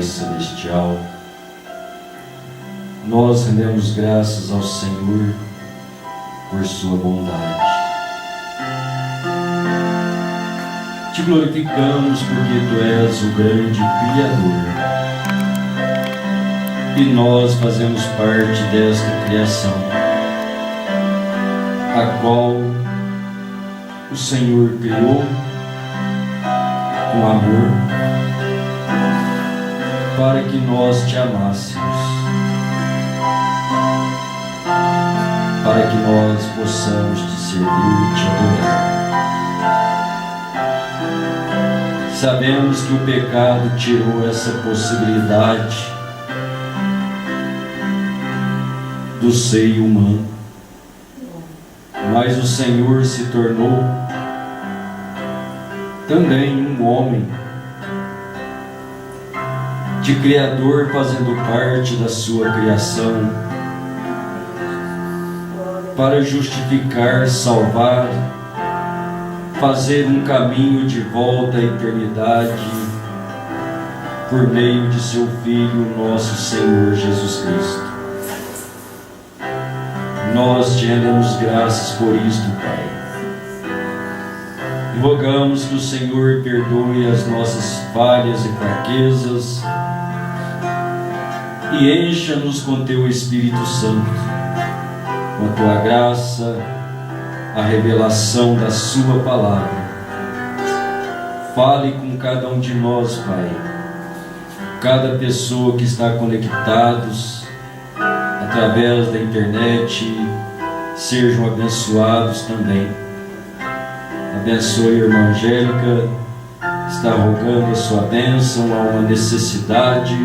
Celestial, nós rendemos graças ao Senhor por sua bondade. Te glorificamos porque Tu és o grande Criador e nós fazemos parte desta criação, a qual o Senhor criou com amor, para que nós Te amássemos, para que nós possamos Te servir e Te adorar. Sabemos que o pecado tirou essa possibilidade do seio humano, mas o Senhor se tornou também um homem, de Criador, fazendo parte da sua criação, para justificar, salvar, fazer um caminho de volta à eternidade, por meio de seu Filho, nosso Senhor Jesus Cristo. Nós Te rendemos graças por isto, Pai. E rogamos que o Senhor perdoe as nossas falhas e fraquezas e encha-nos com Teu Espírito Santo, com a Tua graça, a revelação da Sua palavra. Fale com cada um de nós, Pai, cada pessoa que está conectados através da internet, sejam abençoados também. Abençoe a irmã Angélica, está rogando a sua bênção, há uma necessidade,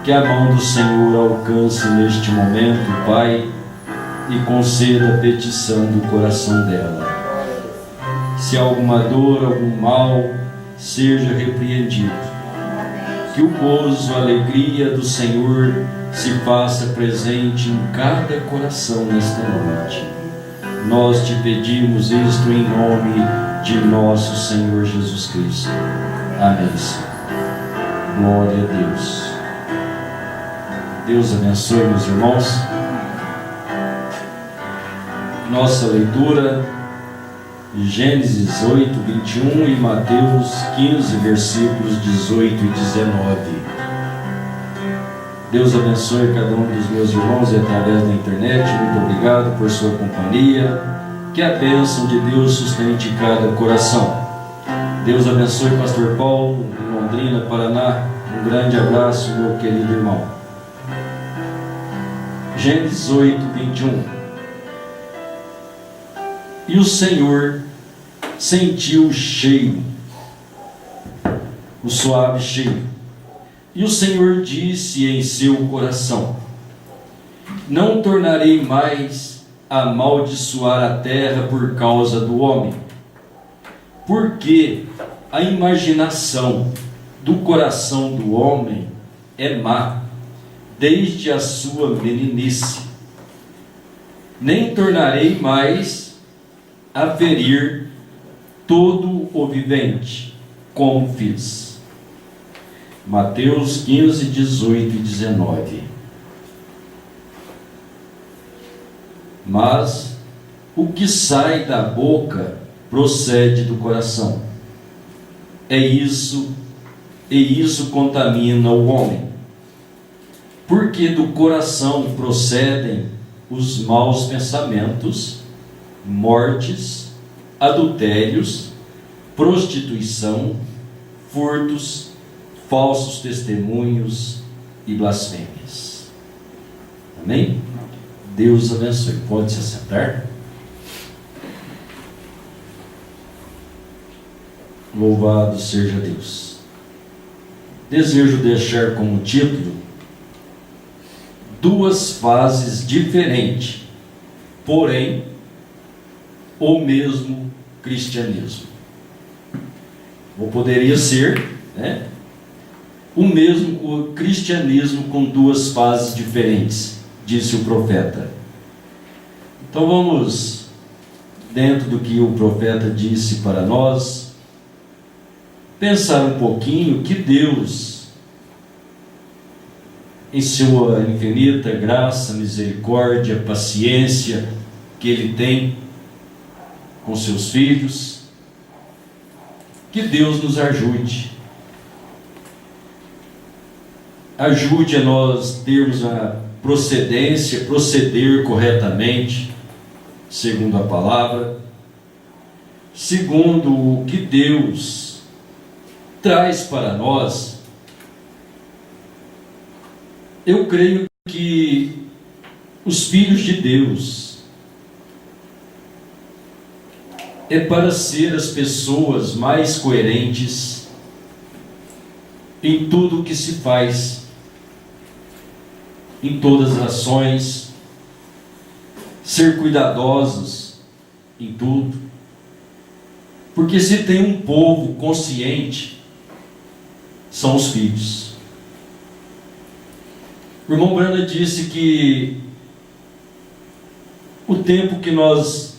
que a mão do Senhor alcance neste momento, Pai, e conceda a petição do coração dela. Se há alguma dor, algum mal, seja repreendido. Que o gozo, a alegria do Senhor se faça presente em cada coração nesta noite. Nós te pedimos isto em nome de nosso Senhor Jesus Cristo. Amém, Senhor. Glória a Deus. Deus abençoe, meus irmãos. Nossa leitura, Gênesis 8, 21 e Mateus 15, versículos 18 e 19. Deus abençoe cada um dos meus irmãos e através da internet. Muito obrigado por sua companhia. Que a bênção de Deus sustente cada coração. Deus abençoe Pastor Paulo, em Londrina, Paraná. Um grande abraço, meu querido irmão. Gênesis 8, 21. E o Senhor sentiu o cheiro, o suave cheiro. E o Senhor disse em seu coração: não tornarei mais a amaldiçoar a terra por causa do homem, porque a imaginação do coração do homem é má, desde a sua meninice. Nem tornarei mais a ferir todo o vivente, como fiz. Mateus 15, 18 e 19. Mas o que sai da boca procede do coração. E isso contamina o homem. Porque do coração procedem os maus pensamentos, mortes, adultérios, prostituição, furtos, falsos testemunhos e blasfêmias. Amém? Deus abençoe. Pode se assentar. Louvado seja Deus. Desejo deixar como título duas fases diferentes, porém o mesmo cristianismo. Ou poderia ser, né, o mesmo cristianismo com duas fases diferentes, disse o profeta. Então vamos, dentro do que o profeta disse para nós, pensar um pouquinho que Deus, em sua infinita graça, misericórdia, paciência que Ele tem com seus filhos, que Deus nos ajude a nós termos a procedência, proceder corretamente, segundo a palavra, segundo o que Deus traz para nós. Eu creio que os filhos de Deus é para ser as pessoas mais coerentes em tudo o que se faz, em todas as ações, ser cuidadosos em tudo, porque se tem um povo consciente, são os filhos. O irmão Branda disse que o tempo que nós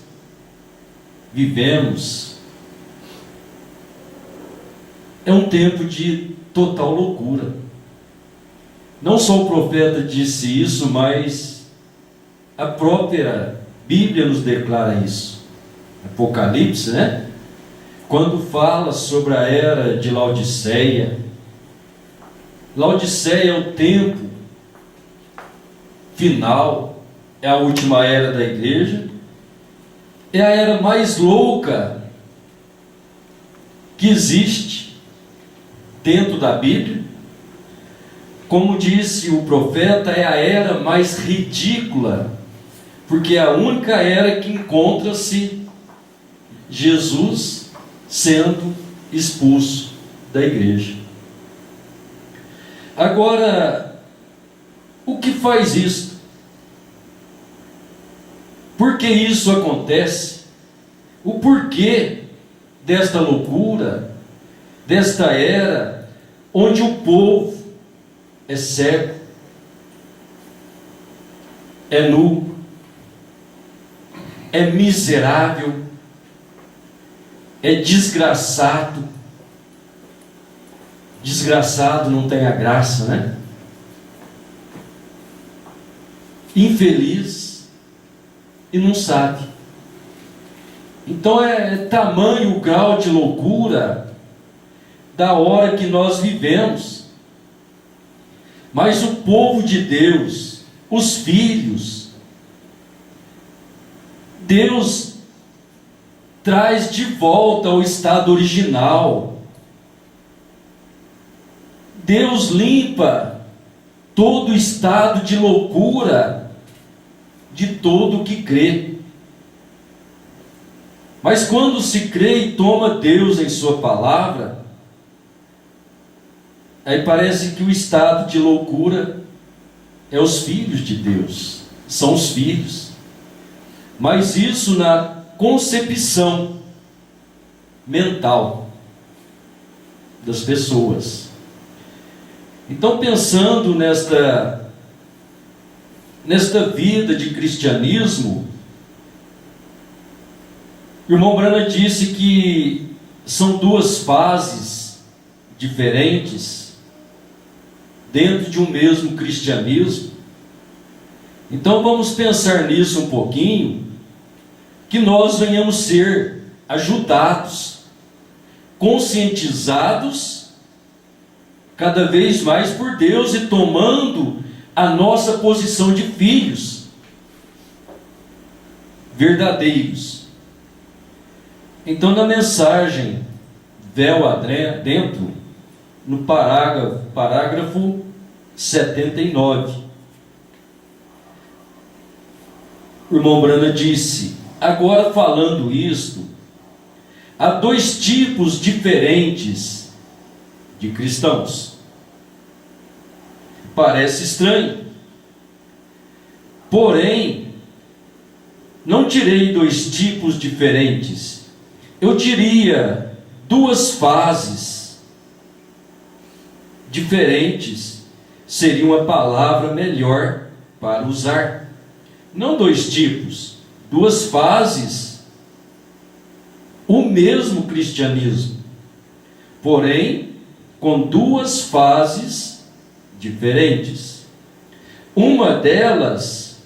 vivemos é um tempo de total loucura. Não só o profeta disse isso, mas a própria Bíblia nos declara isso. Apocalipse, né? Quando fala sobre a era de Laodiceia. Laodiceia é o tempo final, é a última era da igreja, é a era mais louca que existe dentro da Bíblia. Como disse o profeta, é a era mais ridícula, porque é a única era que encontra-se Jesus sendo expulso da igreja. Agora, o que faz isso? Por que isso acontece? O porquê desta loucura, desta era, onde o povo é cego, é nu, é miserável, é desgraçado. Desgraçado não tem a graça, né? Infeliz e não sabe. Então é tamanho o grau de loucura da hora que nós vivemos. Mas o povo de Deus, os filhos, Deus traz de volta ao estado original. Deus limpa todo o estado de loucura de todo que crê. Mas quando se crê e toma Deus em sua palavra, aí parece que o estado de loucura é os filhos de Deus, são os filhos. Mas isso na concepção mental das pessoas. Então, pensando nesta vida de cristianismo, o irmão Brana disse que são duas fases diferentes dentro de um mesmo cristianismo. Então vamos pensar nisso um pouquinho, que nós venhamos ser ajudados, conscientizados cada vez mais por Deus e tomando a nossa posição de filhos verdadeiros. Então, na mensagem véu adentro, no parágrafo 79, o irmão Brana disse: agora, falando isto, há dois tipos diferentes de cristãos. Parece estranho, porém, não tirei dois tipos diferentes, eu diria duas fases diferentes, seria uma palavra melhor para usar. Não dois tipos, duas fases, o mesmo cristianismo, porém com duas fases diferentes. Uma delas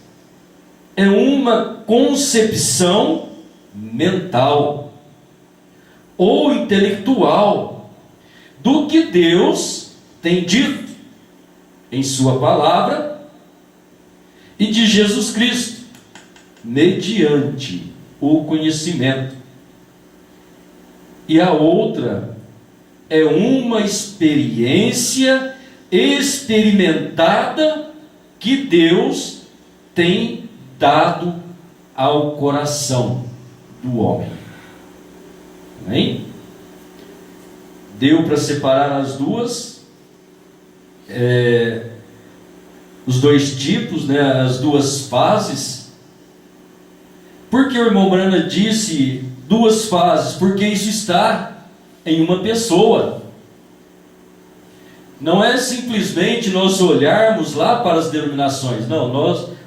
é uma concepção mental ou intelectual do que Deus tem dito em sua palavra e de Jesus Cristo, mediante o conhecimento. E a outra é uma experiência experimentada que Deus tem dado ao coração do homem. Amém? Deu para separar as duas, os dois tipos, né, as duas fases. Por que o irmão Brana disse duas fases? Porque isso está em uma pessoa. Não é simplesmente nós olharmos lá para as denominações. Não,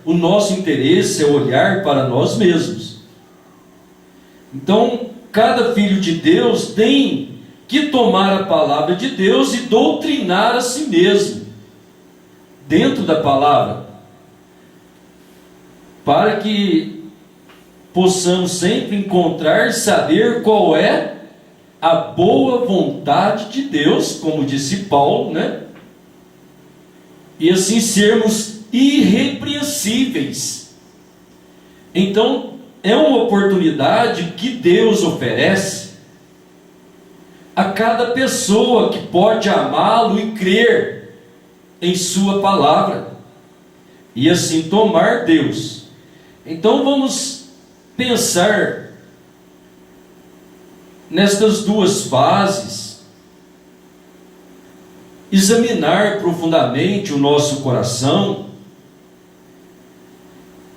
o nosso interesse é olhar para nós mesmos. Então, cada filho de Deus tem que tomar a palavra de Deus e doutrinar a si mesmo dentro da palavra, para que possamos sempre encontrar e saber qual é a boa vontade de Deus, como disse Paulo, né? E assim sermos irrepreensíveis. Então, é uma oportunidade que Deus oferece a cada pessoa que pode amá-lo e crer em sua palavra, e assim tomar Deus Então vamos pensar nestas duas fases, examinar profundamente o nosso coração,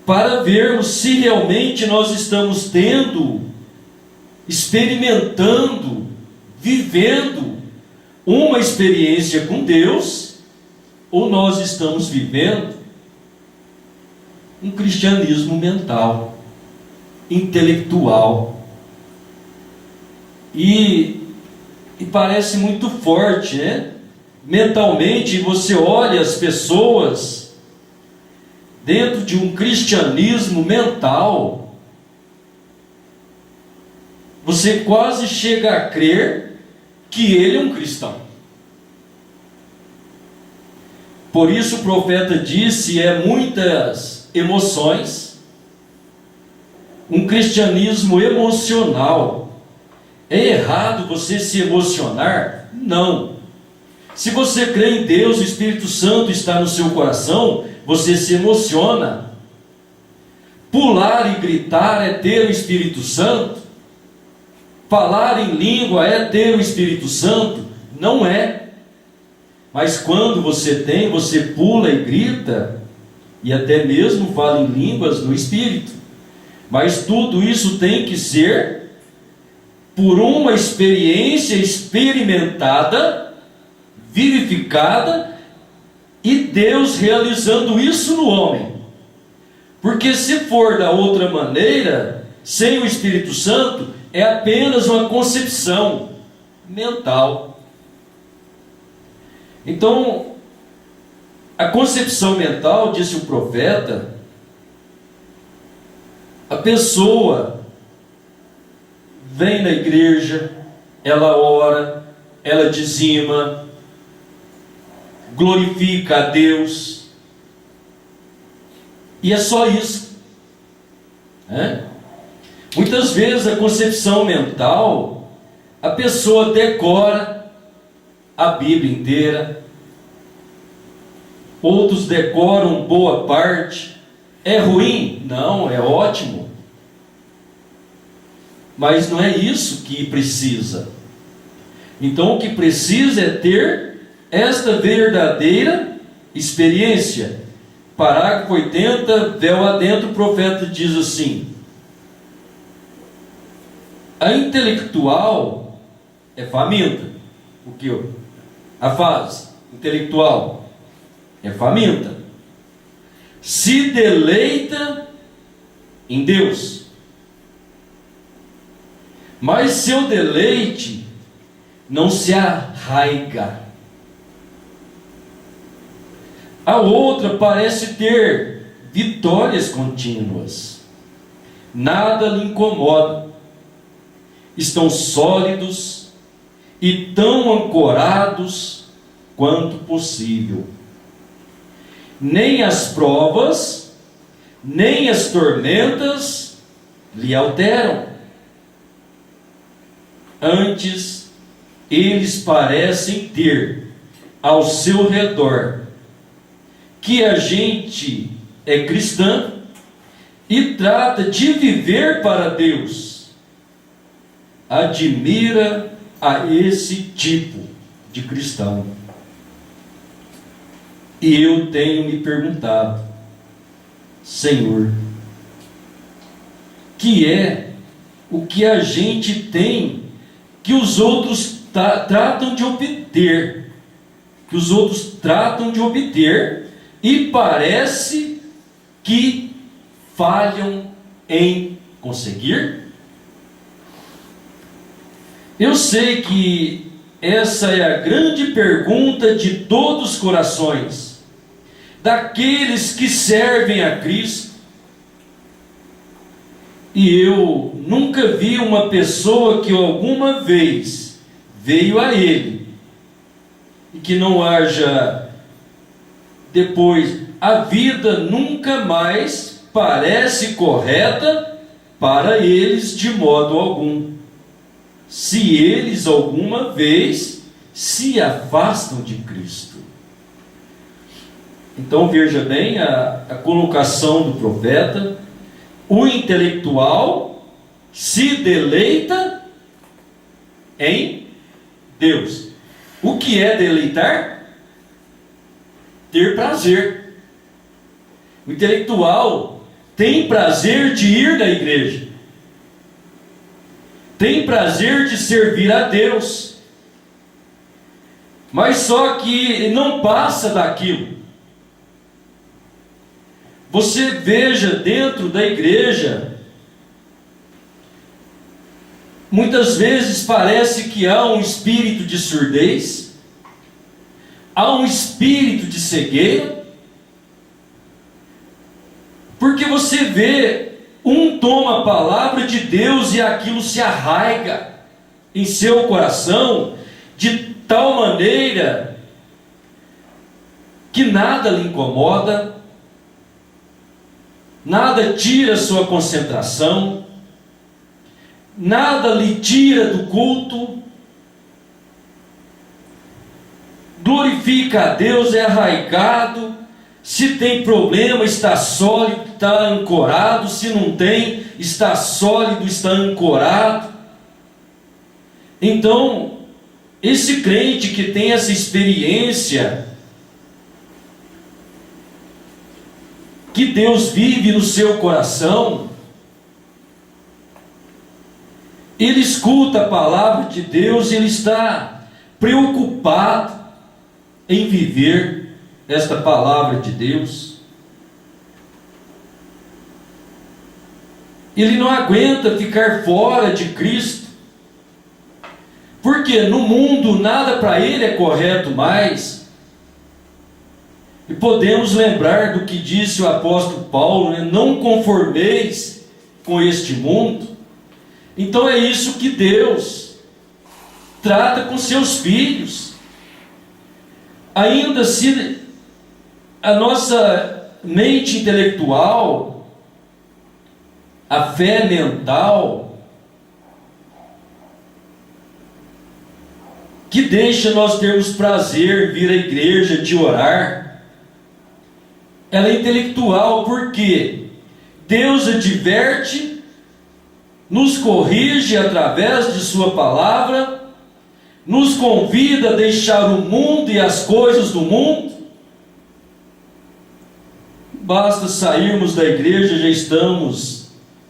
para vermos se realmente nós estamos experimentando, vivendo uma experiência com Deus, ou nós estamos vivendo um cristianismo mental, intelectual. E parece muito forte, né? Mentalmente, você olha as pessoas dentro de um cristianismo mental, você quase chega a crer que ele é um cristão. Por isso o profeta disse, muitas emoções, um cristianismo emocional. É errado você se emocionar? Não. Se você crê em Deus, o Espírito Santo está no seu coração, você se emociona. Pular e gritar é ter o Espírito Santo? Falar em língua é ter o Espírito Santo? Não é. Mas quando você pula e grita, e até mesmo fala em línguas no Espírito. Mas tudo isso tem que ser por uma experiência experimentada, vivificada, e Deus realizando isso no homem. Porque se for da outra maneira, sem o Espírito Santo, é apenas uma concepção mental. Então, a concepção mental, disse o profeta, a pessoa vem na igreja, ela ora, ela dizima, glorifica a Deus, e é só isso. Muitas vezes a concepção mental, a pessoa decora a Bíblia inteira, outros decoram boa parte. É ruim? Não, é ótimo. Mas não é isso que precisa. Então o que precisa é ter esta verdadeira experiência. Parágrafo 80, véu adentro, o profeta diz assim: a intelectual é faminta. O que? A fase intelectual é faminta. Se deleita em Deus. Mas seu deleite não se arraiga. A outra parece ter vitórias contínuas. Nada lhe incomoda. Estão sólidos e tão ancorados quanto possível. Nem as provas, nem as tormentas lhe alteram. Antes, eles parecem ter ao seu redor que a gente é cristã e trata de viver para Deus. Admira a esse tipo de cristão. E eu tenho me perguntado, Senhor, que é o que a gente tem que os outros tratam de obter, e parece que falham em conseguir? Eu sei que essa é a grande pergunta de todos os corações, daqueles que servem a Cristo. E eu nunca vi uma pessoa que alguma vez veio a Ele e que não haja depois. A vida nunca mais parece correta para eles de modo algum, se eles alguma vez se afastam de Cristo. Então veja bem a colocação do profeta. O intelectual se deleita em Deus. O que é deleitar? Ter prazer. O intelectual tem prazer de ir na igreja, tem prazer de servir a Deus, mas só que não passa daquilo. Você veja dentro da igreja, muitas vezes parece que há um espírito de surdez, há um espírito de cegueira, porque você vê, um toma a palavra de Deus e aquilo se arraiga em seu coração, de tal maneira que nada lhe incomoda, nada tira sua concentração, nada lhe tira do culto, glorifica a Deus, é arraigado. Se tem problema, está sólido, está ancorado. Se não tem, está sólido, está ancorado. Então, esse crente que tem essa experiência, que Deus vive no seu coração, ele escuta a palavra de Deus, ele está preocupado em viver esta palavra de Deus. Ele não aguenta ficar fora de Cristo, porque no mundo nada para ele é correto mais. E podemos lembrar do que disse o apóstolo Paulo, né? Não conformeis com este mundo. Então é isso que Deus trata com seus filhos. Ainda se a nossa mente intelectual, a fé mental, que deixa nós termos prazer em vir à igreja, de orar, ela é intelectual, porque Deus adverte, nos corrige através de sua palavra, nos convida a deixar o mundo e as coisas do mundo. Basta sairmos da igreja, já estamos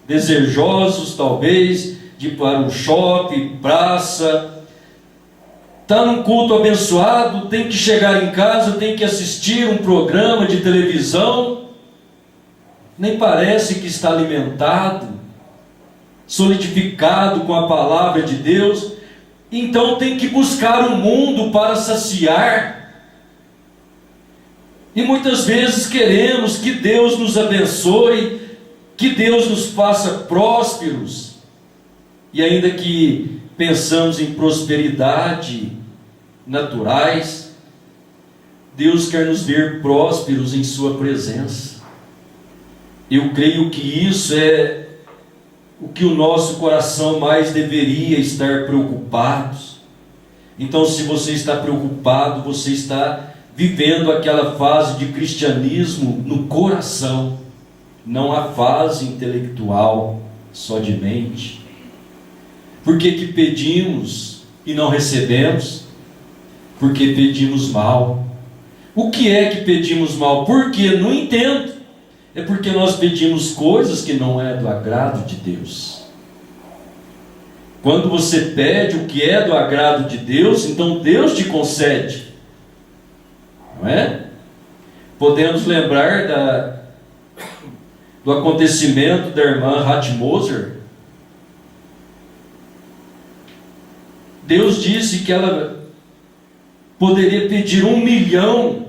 desejosos talvez de ir para um shopping, praça. Está num culto abençoado, tem que chegar em casa, tem que assistir um programa de televisão, nem parece que está alimentado, solidificado com a palavra de Deus. Então tem que buscar o mundo para saciar. E muitas vezes queremos que Deus nos abençoe, que Deus nos faça prósperos, e ainda que pensamos em prosperidade naturais, Deus quer nos ver prósperos em sua presença. Eu creio que isso é o que o nosso coração mais deveria estar preocupado. Então, se você está preocupado, você está vivendo aquela fase de cristianismo no coração, não a fase intelectual, só de mente. Por que que pedimos e não recebemos? Porque pedimos mal. O que é que pedimos mal? Porque não entendo. É porque nós pedimos coisas que não é do agrado de Deus. Quando você pede o que é do agrado de Deus, então Deus te concede, não é? Podemos lembrar do acontecimento da irmã Hat Moser. Deus disse que ela poderia pedir $1 milhão,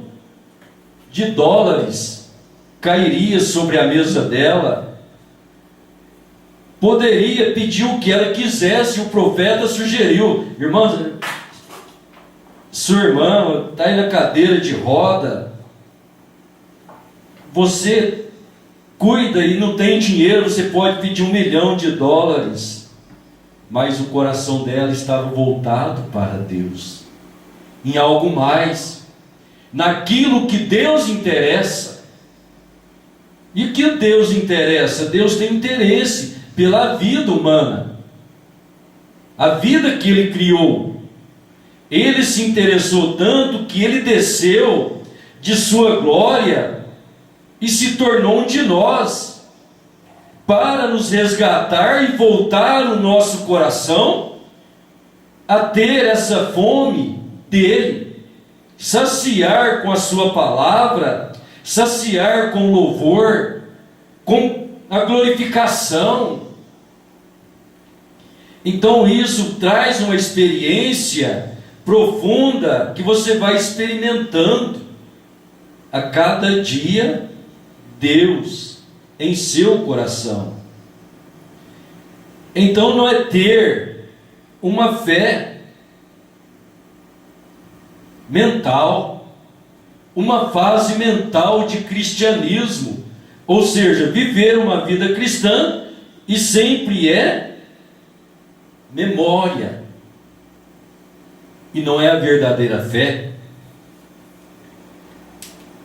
cairia sobre a mesa dela. Poderia pedir o que ela quisesse. O profeta sugeriu: irmã, sua irmã está aí na cadeira de roda, você cuida e não tem dinheiro, você pode pedir $1 milhão. Mas o coração dela estava voltado para Deus, em algo mais, naquilo que Deus interessa. E o que Deus interessa? Deus tem interesse pela vida humana, a vida que Ele criou. Ele se interessou tanto que Ele desceu de sua glória e se tornou um de nós, para nos resgatar e voltar o nosso coração a ter essa fome dele, saciar com a sua palavra, saciar com louvor, com a glorificação. Então isso traz uma experiência profunda que você vai experimentando a cada dia Deus em seu coração. Então não é ter uma fé mental, uma fase mental de cristianismo, ou seja, viver uma vida cristã e sempre é memória, e não é a verdadeira fé.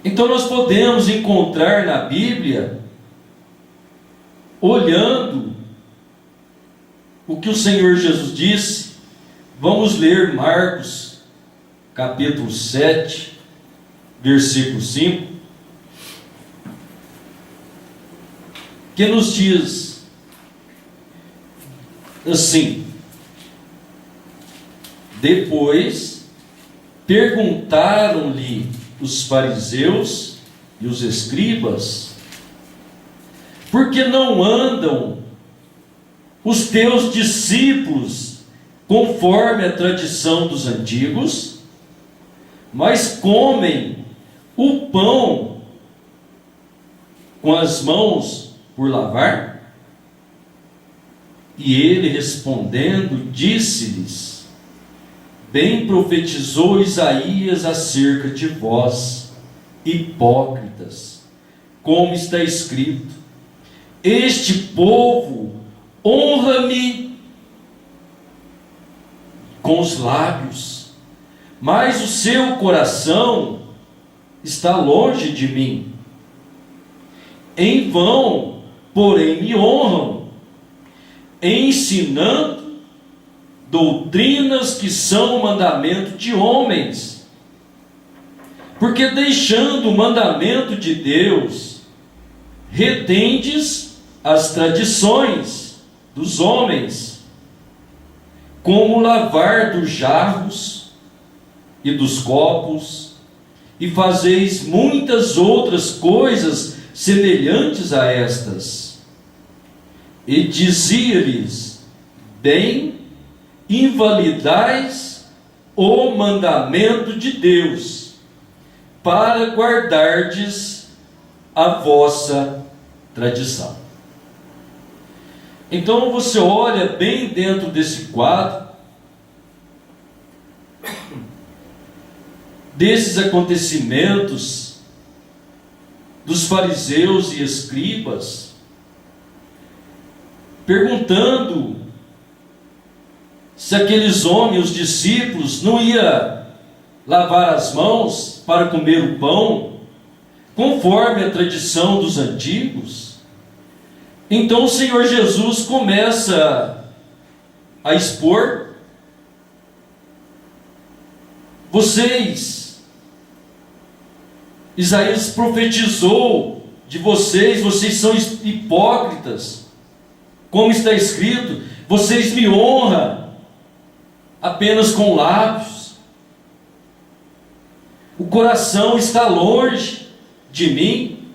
Então nós podemos encontrar na Bíblia, olhando o que o Senhor Jesus disse. Vamos ler Marcos capítulo 7, versículo 5, que nos diz assim: depois perguntaram-lhe os fariseus e os escribas: por que não andam os teus discípulos conforme a tradição dos antigos, mas comem o pão com as mãos por lavar? E ele respondendo disse-lhes: bem profetizou Isaías acerca de vós, hipócritas, como está escrito: este povo honra-me com os lábios, mas o seu coração está longe de mim. Em vão, porém, me honram, ensinando doutrinas que são mandamento de homens. Porque deixando o mandamento de Deus, retendes as tradições dos homens, como o lavar dos jarros e dos copos, e fazeis muitas outras coisas semelhantes a estas. E dizia-lhes: bem, invalidais o mandamento de Deus, para guardardes a vossa tradição. Então você olha bem dentro desse quadro, desses acontecimentos dos fariseus e escribas, perguntando se aqueles homens, os discípulos, não iam lavar as mãos para comer o pão, conforme a tradição dos antigos. Então o Senhor Jesus começa a expor: vocês, Isaías profetizou de vocês, vocês são hipócritas, como está escrito: vocês me honram apenas com lábios, o coração está longe de mim,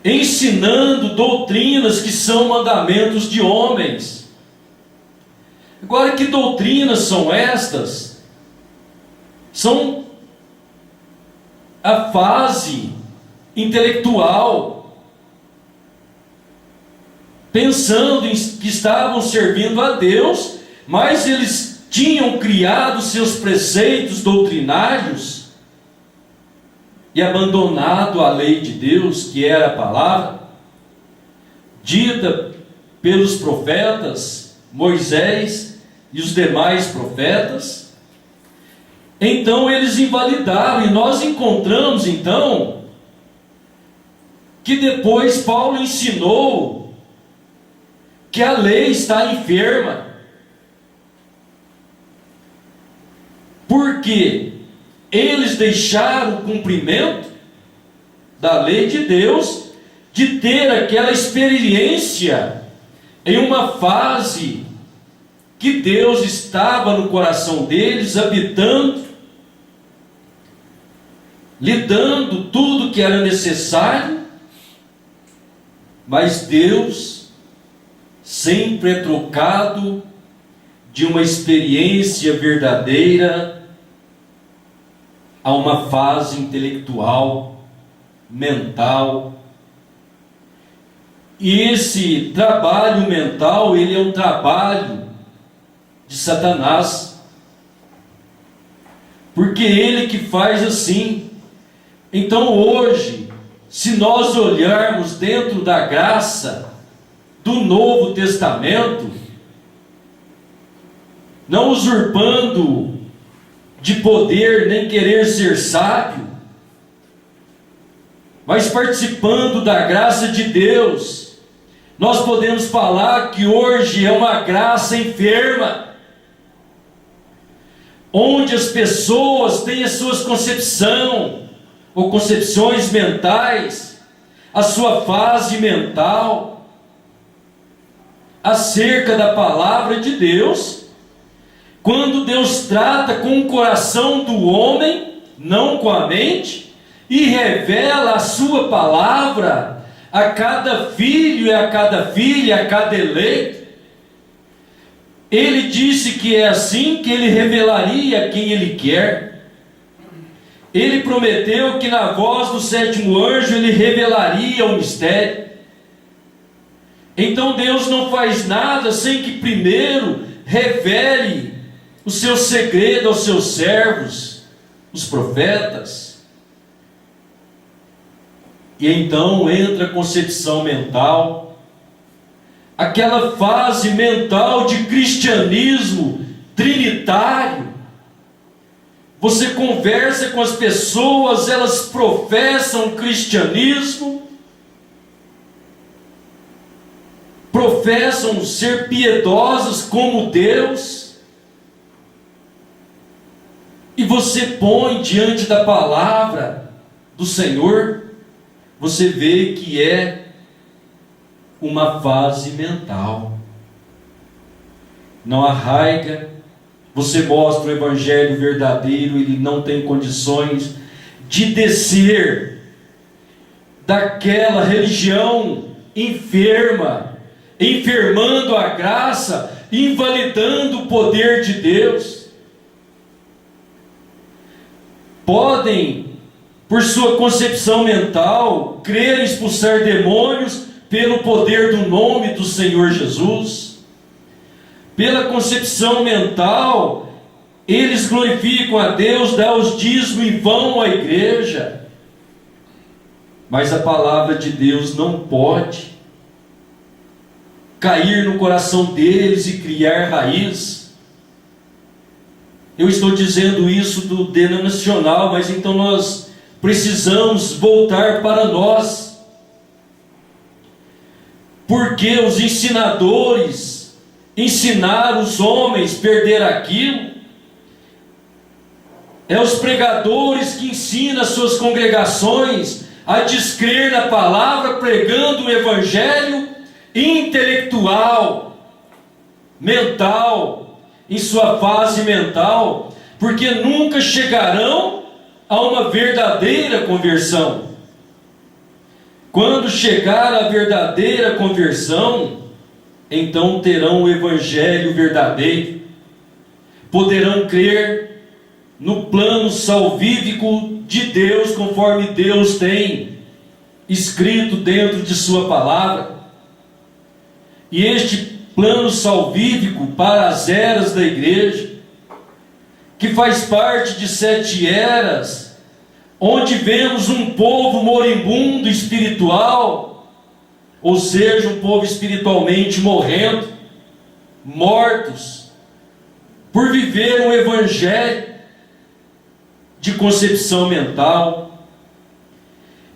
ensinando doutrinas que são mandamentos de homens. Agora, que doutrinas são estas? São a fase intelectual, pensando em que estavam servindo a Deus, mas eles tinham criado seus preceitos doutrinários e abandonado a lei de Deus, que era a palavra dita pelos profetas Moisés e os demais profetas. Então eles invalidaram, e nós encontramos então que depois Paulo ensinou que a lei está enferma. Porque eles deixaram o cumprimento da lei de Deus, de ter aquela experiência em uma fase que Deus estava no coração deles, habitando, lhe dando tudo que era necessário, mas Deus sempre é trocado de uma experiência verdadeira a uma fase intelectual, mental. E esse trabalho mental, ele é um trabalho de Satanás, porque ele que faz assim. Então hoje, se nós olharmos dentro da graça do Novo Testamento, não usurpando de poder, nem querer ser sábio, mas participando da graça de Deus, nós podemos falar que hoje é uma graça enferma, onde as pessoas têm as suas concepções ou concepções mentais, a sua fase mental acerca da palavra de Deus, quando Deus trata com o coração do homem, não com a mente, e revela a sua palavra a cada filho e a cada filha, a cada eleito. Ele disse que é assim que ele revelaria a quem ele quer. Ele prometeu que na voz do sétimo anjo ele revelaria o mistério. Então Deus não faz nada sem que primeiro revele o seu segredo aos seus servos, os profetas. E então entra a concepção mental, aquela fase mental de cristianismo trinitário. Você conversa com as pessoas, elas professam cristianismo, professam ser piedosas como Deus, e você põe diante da palavra do Senhor, você vê que é uma fase mental. Não arraiga. Você mostra o evangelho verdadeiro, ele não tem condições de descer daquela religião enferma, enfermando a graça, invalidando o poder de Deus. Podem, por sua concepção mental, crer em expulsar demônios pelo poder do nome do Senhor Jesus. Pela concepção mental, eles glorificam a Deus, dão os dízimos e vão à igreja. Mas a palavra de Deus não pode cair no coração deles e criar raiz. Eu estou dizendo isso do denominacional, mas então nós precisamos voltar para nós. Porque os ensinadores ensinaram os homens a perder aquilo. É os pregadores que ensinam as suas congregações a descrer na palavra, pregando o evangelho intelectual, mental, em sua fase mental, porque nunca chegarão a uma verdadeira conversão. Quando chegar a verdadeira conversão, então terão o evangelho verdadeiro, poderão crer no plano salvífico de Deus, conforme Deus tem escrito dentro de sua palavra. E este plano salvífico para as eras da igreja, que faz parte de 7 eras, onde vemos um povo moribundo espiritual, ou seja, um povo espiritualmente morrendo, mortos, por viver um evangelho de concepção mental.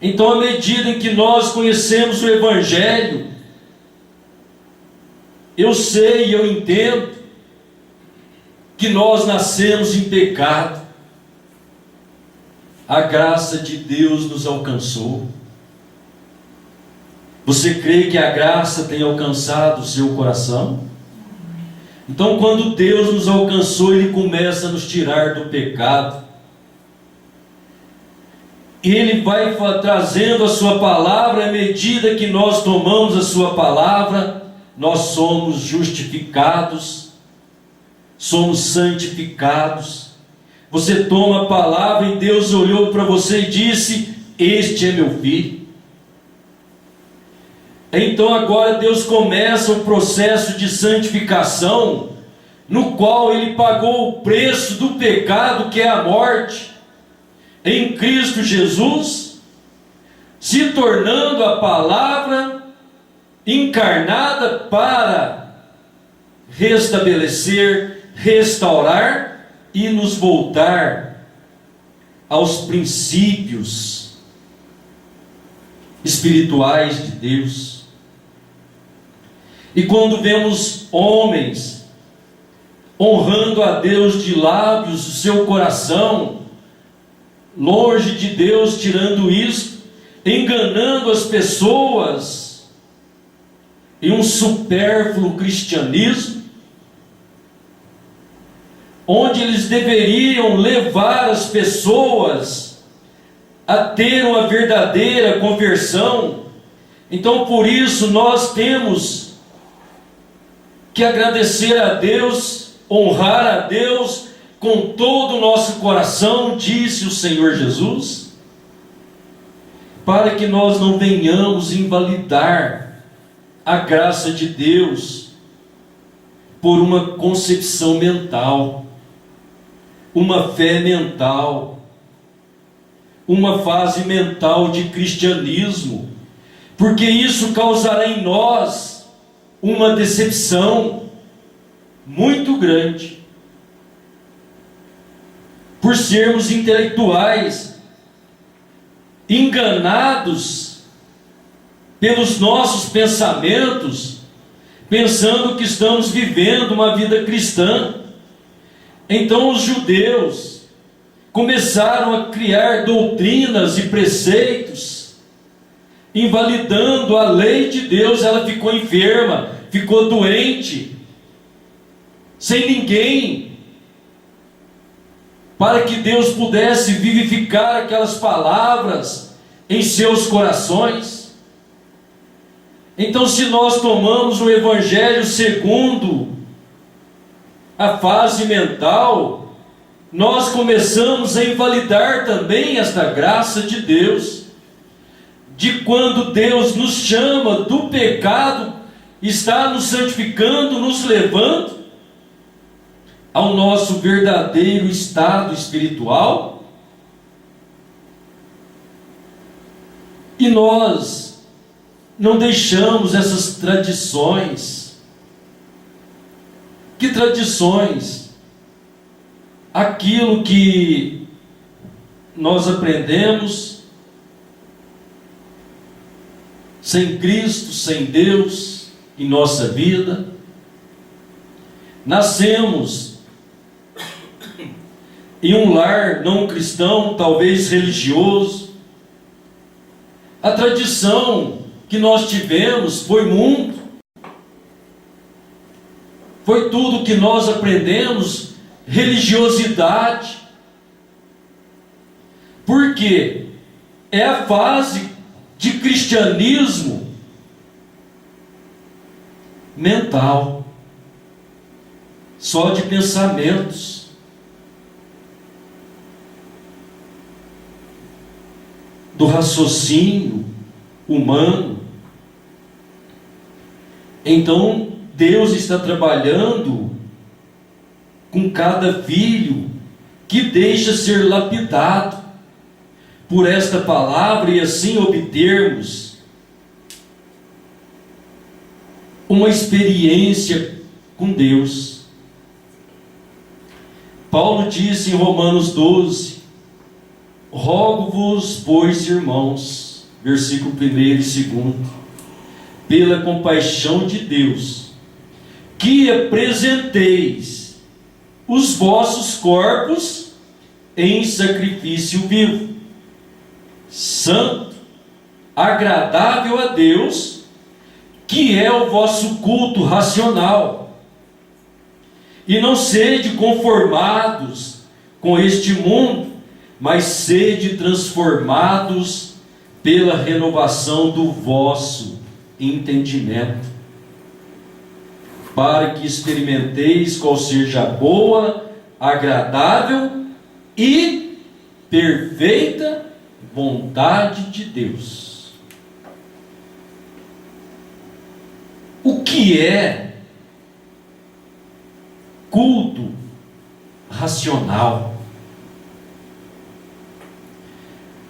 Então, à medida em que nós conhecemos o Evangelho, eu sei e eu entendo que nós nascemos em pecado. A graça de Deus nos alcançou. Você crê que a graça tem alcançado o seu coração? Então, quando Deus nos alcançou, Ele começa a nos tirar do pecado. Ele vai trazendo a sua palavra. À medida que nós tomamos a sua palavra, nós somos justificados, somos santificados. Você toma a palavra e Deus olhou para você e disse: este é meu filho. Então agora Deus começa o processo de santificação, no qual Ele pagou o preço do pecado, que é a morte, em Cristo Jesus, se tornando a palavra encarnada para restabelecer, restaurar e nos voltar aos princípios espirituais de Deus. E quando vemos homens honrando a Deus de lábios, o seu coração longe de Deus, tirando isso, enganando as pessoas em um supérfluo cristianismo, onde eles deveriam levar as pessoas a ter uma verdadeira conversão. Então, por isso, nós temos que agradecer a Deus, honrar a Deus com todo o nosso coração, disse o Senhor Jesus, para que nós não venhamos invalidar a graça de Deus por uma concepção mental, uma fé mental, uma fase mental de cristianismo, porque isso causará em nós uma decepção muito grande, por sermos intelectuais, enganados pelos nossos pensamentos, pensando que estamos vivendo uma vida cristã. Então os judeus começaram a criar doutrinas e preceitos, invalidando a lei de Deus. Ela ficou enferma, ficou doente, sem ninguém, para que Deus pudesse vivificar aquelas palavras em seus corações. Então, se nós tomamos o Evangelho segundo a fase mental, nós começamos a invalidar também esta graça de Deus, de quando Deus nos chama do pecado, está nos santificando, nos levando ao nosso verdadeiro estado espiritual. E nós não deixamos essas tradições. Que tradições? Aquilo que nós aprendemos sem Cristo, sem Deus em nossa vida. Nascemos em um lar não cristão, talvez religioso. A tradição que nós tivemos foi mundo, foi tudo que nós aprendemos, religiosidade. Por quê? É a fase de cristianismo mental, só de pensamentos. Do raciocínio humano. Então, Deus está trabalhando com cada filho que deixa ser lapidado por esta palavra, e assim obtermos uma experiência com Deus. Paulo disse em Romanos 12: rogo-vos, pois, irmãos, versículo 1 e 2, pela compaixão de Deus, que apresenteis os vossos corpos em sacrifício vivo, santo, agradável a Deus, que é o vosso culto racional. E não sede conformados com este mundo, mas sede transformados pela renovação do vosso entendimento, para que experimenteis qual seja a boa, agradável e perfeita vontade de Deus. O que é culto racional?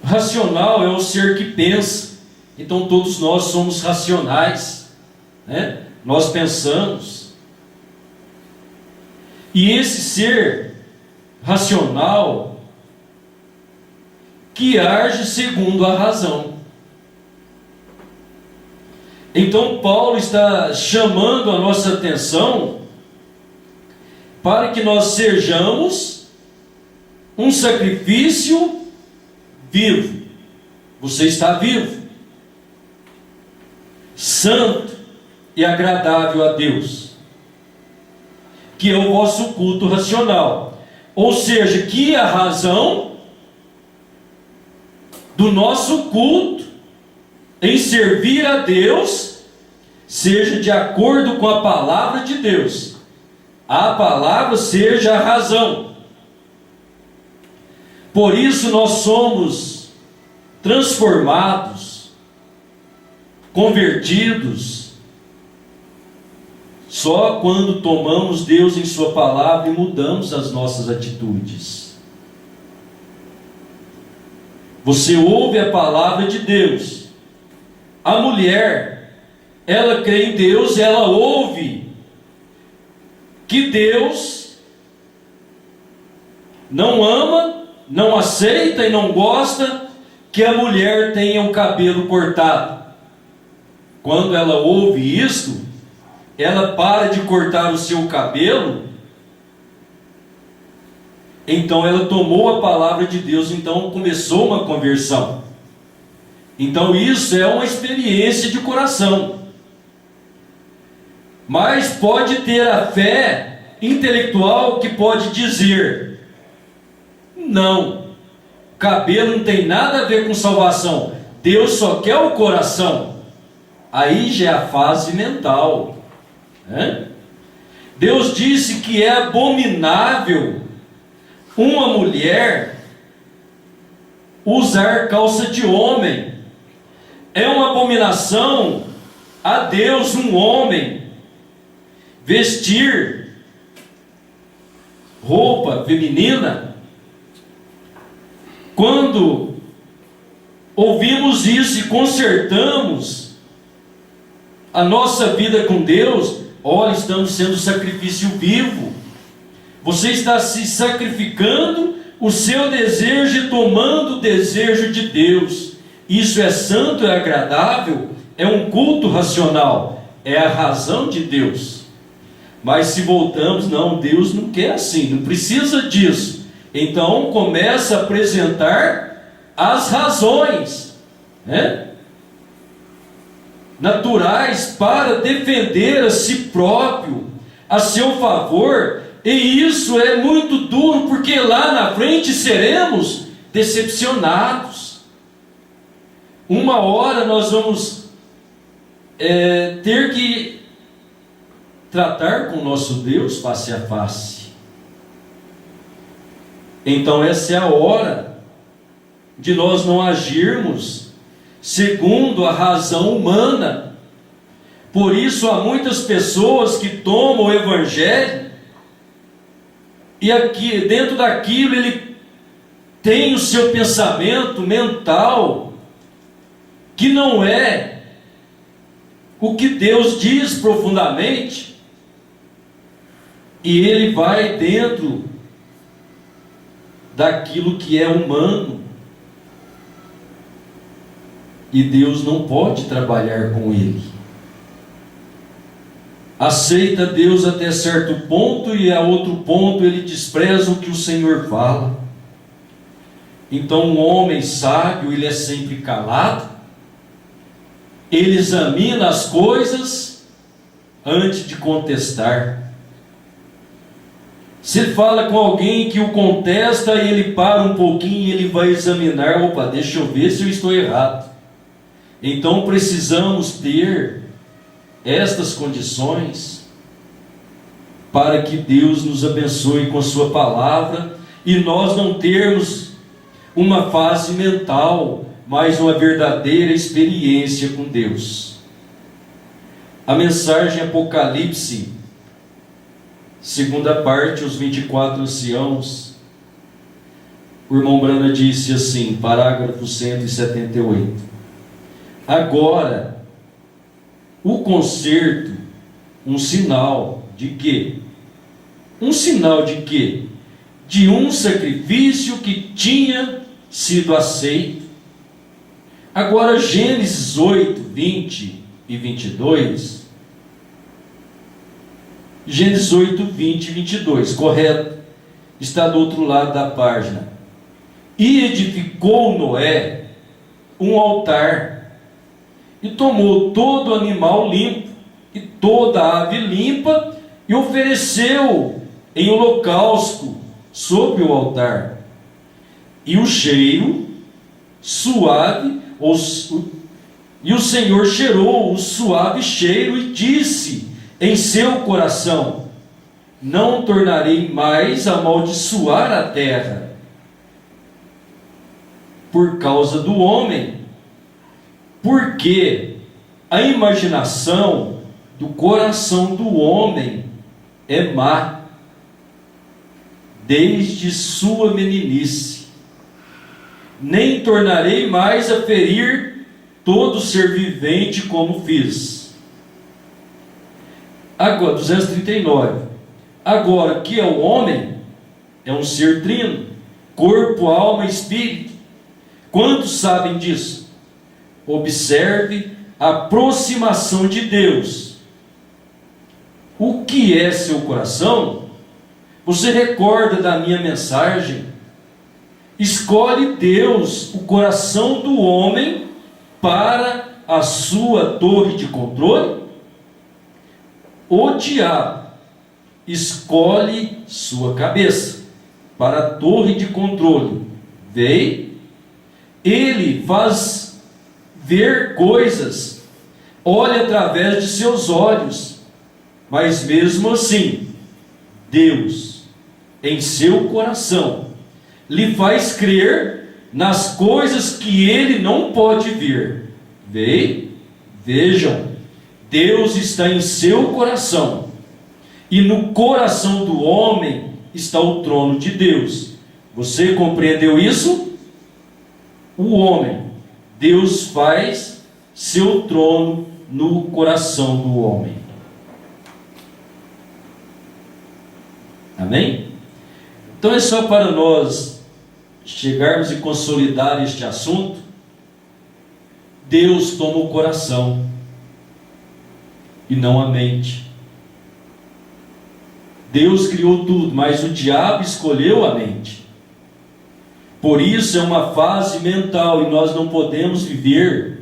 Racional é o ser que pensa. Então todos nós somos racionais, né? Nós pensamos. E esse ser racional que age segundo a razão. Então Paulo está chamando a nossa atenção para que nós sejamos um sacrifício vivo. Você está vivo, santo e agradável a Deus, que é o vosso culto racional. Ou seja, que a razão do nosso culto em servir a Deus seja de acordo com a palavra de Deus. A palavra seja a razão. Por isso nós somos transformados, convertidos, só quando tomamos Deus em sua palavra e mudamos as nossas atitudes. Você ouve a palavra de Deus. A mulher, ela crê em Deus, ela ouve que Deus não ama, não aceita e não gosta que a mulher tenha o cabelo cortado. Quando ela ouve isto, ela para de cortar o seu cabelo. Então ela tomou a palavra de Deus, então começou uma conversão. Então isso é uma experiência de coração. Mas pode ter a fé intelectual que pode dizer: não, cabelo não tem nada a ver com salvação, Deus só quer o coração. Aí já é a fase mental, né? Deus disse que é abominável uma mulher usar calça de homem. É uma abominação a Deus um homem vestir roupa feminina. Quando ouvimos isso e consertamos a nossa vida com Deus, olha, estamos sendo sacrifício vivo. Você está se sacrificando o seu desejo e tomando o desejo de Deus. Isso é santo, é agradável, é um culto racional, é a razão de Deus. Mas se voltamos, não, Deus não quer assim, não precisa disso. Então começa a apresentar as razões, né, naturais para defender a si próprio, a seu favor. E isso é muito duro, porque lá na frente seremos decepcionados. Uma hora nós vamos ter que tratar com o nosso Deus face a face. Então essa é a hora de nós não agirmos segundo a razão humana. Por isso há muitas pessoas que tomam o Evangelho e aqui dentro daquilo ele tem o seu pensamento mental que não é o que Deus diz profundamente, e ele vai dentro daquilo que é humano. e Deus não pode trabalhar com ele. Aceita Deus até certo ponto e a outro ponto ele despreza o que o Senhor fala. Então o homem sábio, ele é sempre calado, ele examina as coisas antes de contestar. Se ele fala com alguém que o contesta, ele para um pouquinho e ele vai examinar, opa, deixa eu ver se eu estou errado. Então precisamos ter estas condições para que Deus nos abençoe com a sua palavra e nós não termos uma fase mental, mas uma verdadeira experiência com Deus. A mensagem Apocalipse, segunda parte, os 24 anciãos, o irmão Brana disse assim, parágrafo 178. Agora, o concerto, um sinal de quê? Um sinal de quê? De um sacrifício que tinha sido aceito. Agora, Gênesis 8, 20 e 22. Gênesis 8, 20 e 22, correto? Está do outro lado da página. E edificou Noé um altar, e tomou todo animal limpo, e toda ave limpa, e ofereceu em holocausto sobre o altar. E o cheiro suave, e o Senhor cheirou o suave cheiro, e disse em seu coração: não tornarei mais a amaldiçoar a terra por causa do homem, porque a imaginação do coração do homem é má, desde sua meninice. Nem tornarei mais a ferir todo ser vivente como fiz. Agora, 239. Agora, que é o homem? É um ser trino, corpo, alma e espírito. Quantos sabem disso? Observe a aproximação de Deus. O que é seu coração? Você recorda da minha mensagem? Escolhe Deus o coração do homem para a sua torre de controle? O diabo escolhe sua cabeça para a torre de controle. Vê, ele faz ver coisas, olha através de seus olhos, mas mesmo assim, Deus, em seu coração, lhe faz crer nas coisas que ele não pode ver. Vejam, Deus está em seu coração, e no coração do homem está o trono de Deus. Você compreendeu isso? O homem, Deus faz seu trono no coração do homem. Amém? Então é só para nós chegarmos e consolidar este assunto. Deus toma o coração e não a mente. Deus criou tudo, mas o diabo escolheu a mente. Por isso é uma fase mental, e nós não podemos viver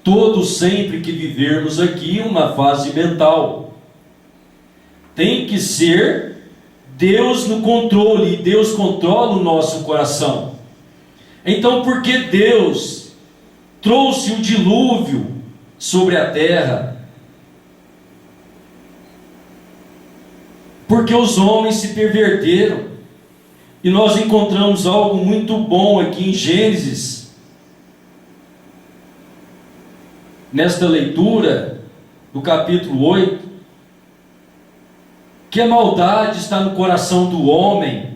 todos sempre que vivermos aqui uma fase mental. Tem que ser Deus no controle, e Deus controla o nosso coração. Então, por que Deus trouxe o dilúvio sobre a terra? Porque os homens se perverteram. E nós encontramos algo muito bom aqui em Gênesis, nesta leitura do capítulo 8, que a maldade está no coração do homem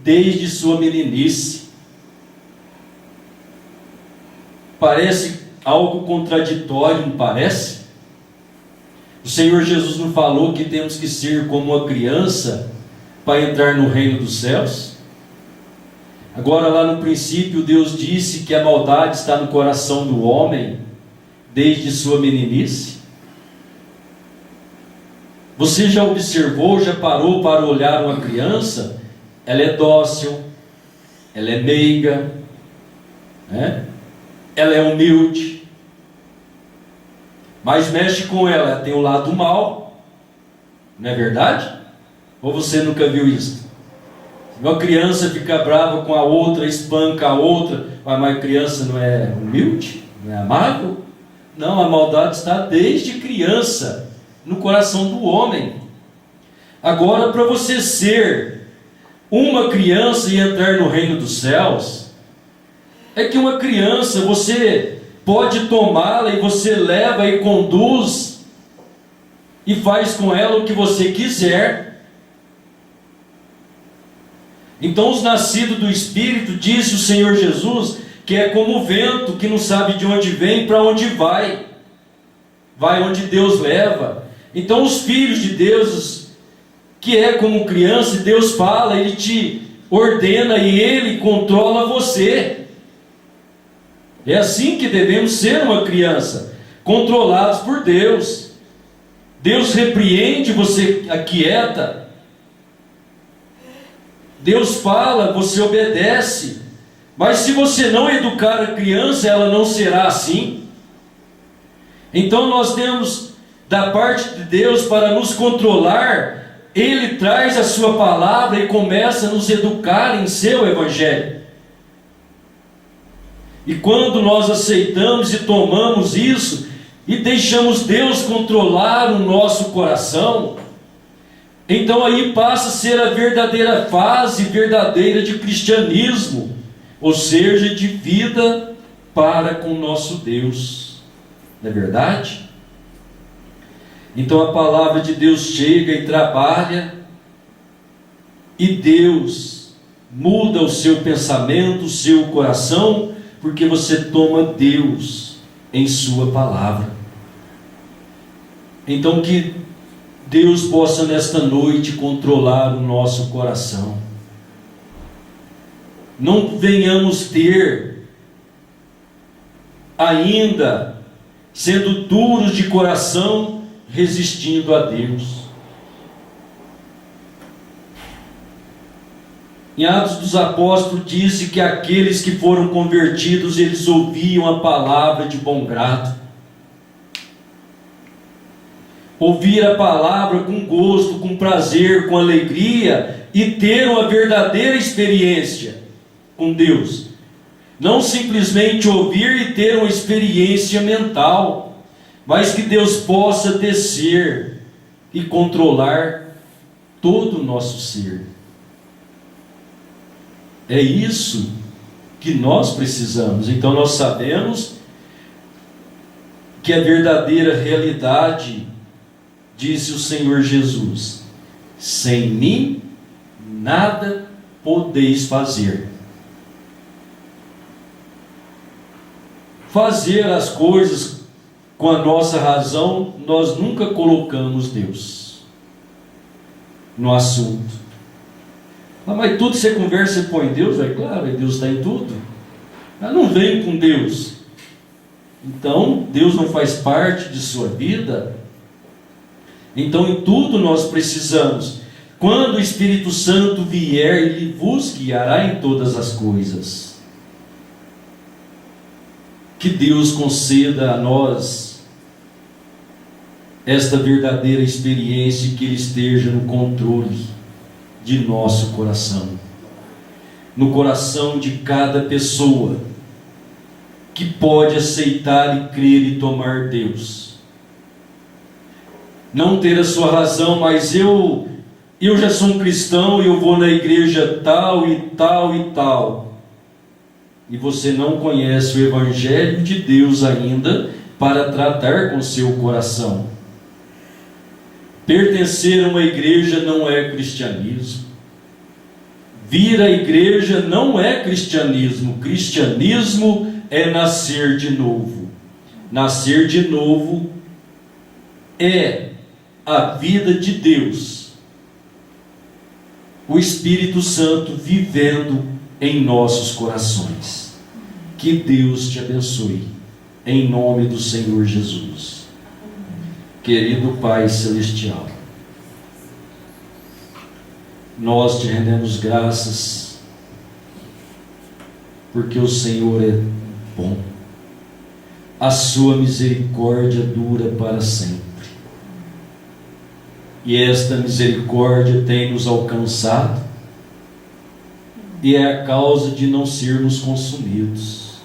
desde sua meninice. Parece algo contraditório, não parece? O Senhor Jesus nos falou que temos que ser como uma criança para entrar no reino dos céus. Agora, lá no princípio, Deus disse que a maldade está no coração do homem desde sua meninice. Você já observou, já parou para olhar uma criança? Ela é dócil, ela é meiga, né? Ela é humilde, mas mexe com ela tem o lado mal, não é verdade? Ou você nunca viu isso? Uma criança fica brava com a outra, espanca a outra, mas a criança não é humilde, não é amável? Não, a maldade está desde criança no coração do homem. Agora, para você ser uma criança e entrar no reino dos céus, é que uma criança você pode tomá-la e você leva e conduz e faz com ela o que você quiser. Então, os nascidos do Espírito, disse o Senhor Jesus, que é como o vento, que não sabe de onde vem, para onde vai. Vai onde Deus leva. Então, os filhos de Deus, que é como criança, Deus fala, Ele te ordena e Ele controla você. É assim que devemos ser uma criança, controlados por Deus. Deus repreende, você aquieta. Deus fala, você obedece. Mas se você não educar a criança, ela não será assim. Então nós temos da parte de Deus para nos controlar. Ele traz a sua palavra e começa a nos educar em seu evangelho. E quando nós aceitamos e tomamos isso e deixamos Deus controlar o nosso coração, então aí passa a ser a verdadeira fase verdadeira de cristianismo, ou seja, de vida para com o nosso Deus. Não é verdade? Então a palavra de Deus chega e trabalha, e Deus muda o seu pensamento, o seu coração, porque você toma Deus em sua palavra. Então que Deus possa nesta noite controlar o nosso coração. Não venhamos ter ainda, sendo duros de coração, resistindo a Deus. Em Atos dos Apóstolos disse que aqueles que foram convertidos, eles ouviam a palavra de bom grado. Ouvir a palavra com gosto, com prazer, com alegria, e ter uma verdadeira experiência com Deus. Não simplesmente ouvir e ter uma experiência mental, mas que Deus possa descer e controlar todo o nosso ser. É isso que nós precisamos. Então nós sabemos que a verdadeira realidade, disse o Senhor Jesus: sem mim nada podeis fazer. Fazer as coisas com a nossa razão, nós nunca colocamos Deus no assunto. Ah, mas tudo que você conversa, você põe Deus? É claro, Deus está em tudo. Mas não vem com Deus. Então, Deus não faz parte de sua vida. Então, em tudo nós precisamos. Quando o Espírito Santo vier, Ele vos guiará em todas as coisas. Que Deus conceda a nós esta verdadeira experiência, e que Ele esteja no controle de nosso coração, no coração de cada pessoa que pode aceitar e crer e tomar Deus. Não ter a sua razão, mas eu já sou um cristão e eu vou na igreja tal e tal e tal. E você não conhece o Evangelho de Deus ainda para tratar com seu coração. Pertencer a uma igreja não é cristianismo. Vir à igreja não é cristianismo. Cristianismo é nascer de novo. Nascer de novo é a vida de Deus, o Espírito Santo vivendo em nossos corações. Que Deus te abençoe, em nome do Senhor Jesus. Querido Pai Celestial, nós te rendemos graças, porque o Senhor é bom, a sua misericórdia dura para sempre, e esta misericórdia tem nos alcançado, e é a causa de não sermos consumidos.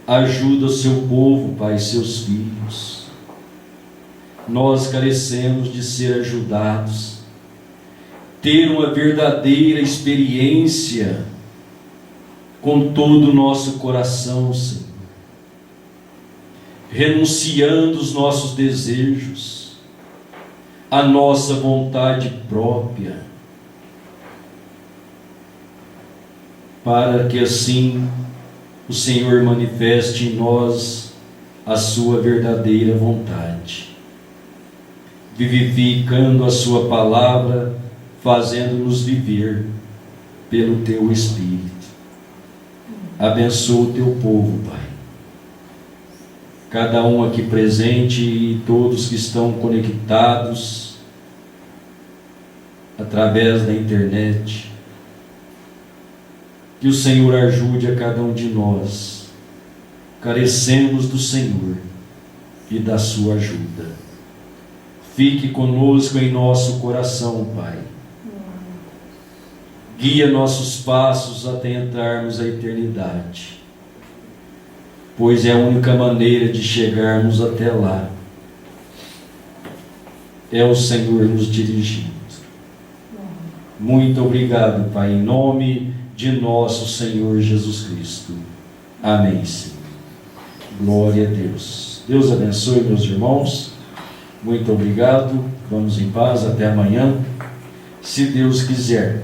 Ajuda o seu povo, Pai, seus filhos. Nós carecemos de ser ajudados, ter uma verdadeira experiência com todo o nosso coração, Senhor, renunciando os nossos desejos, a nossa vontade própria, para que assim o Senhor manifeste em nós a sua verdadeira vontade, vivificando a sua palavra, fazendo-nos viver pelo teu Espírito. Abençoa o teu povo, Pai, cada um aqui presente e todos que estão conectados através da internet. Que o Senhor ajude a cada um de nós. Carecemos do Senhor e da sua ajuda. Fique conosco em nosso coração, Pai. Guia nossos passos até entrarmos à eternidade, pois é a única maneira de chegarmos até lá. É o Senhor nos dirigindo. Muito obrigado, Pai, em nome de nosso Senhor Jesus Cristo. Amém, Senhor. Glória a Deus. Deus abençoe, meus irmãos. Muito obrigado. Vamos em paz. Até amanhã, se Deus quiser.